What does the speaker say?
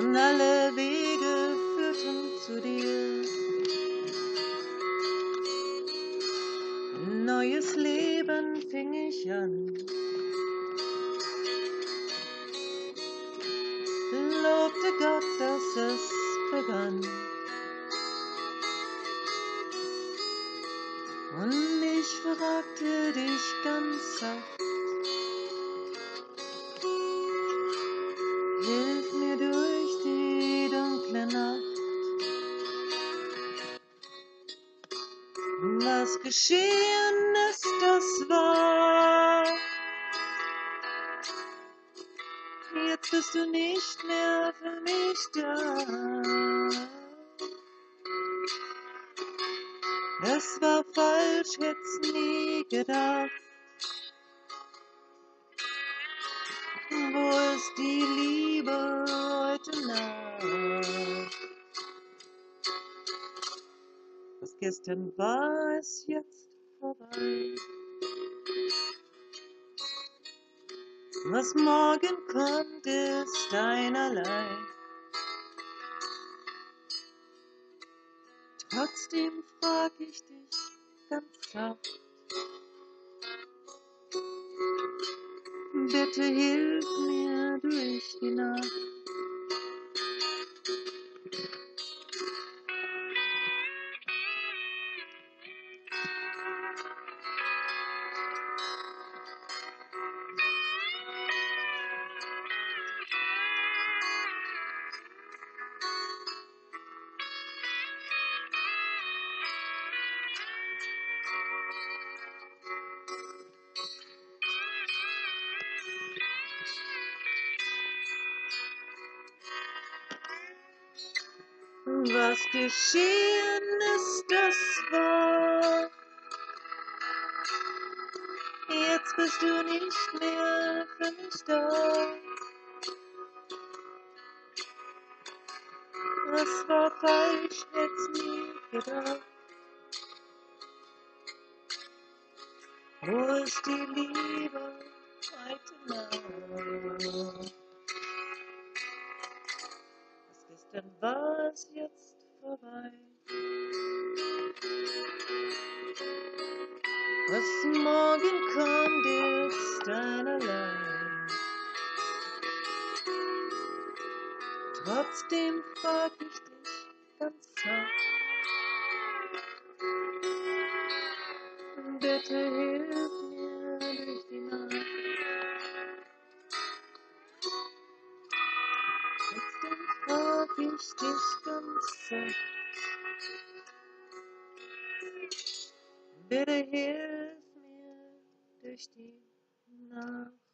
und alle Wege führten zu dir. Ein neues Leben fing ich an. Lobte Gott, dass es begann. Und ich fragte dich ganz sacht, hilf mir durch die dunkle Nacht. Was geschehen ist, das war. Jetzt bist du nicht mehr für mich da. Es war falsch, hätt's nie gedacht. Wo ist die Liebe heute Nacht? Was gestern war, ist jetzt vorbei. Was morgen kommt, ist einerlei. Trotzdem frag ich dich ganz sacht, bitte hilf mir durch die Nacht. Was geschehen ist, das war. Jetzt bist du nicht mehr für mich da. Das war falsch, hätt's nie gedacht. Wo ist die Liebe heute Nacht? Was gestern war, ist jetzt vorbei. Was morgen kommt, ist einerlei. Trotzdem frag ich dich ganz sacht, bitte hilf mir durch die Nacht. Trotzdem frag ich dich ganz sacht, bitte hilf mir durch die Nacht.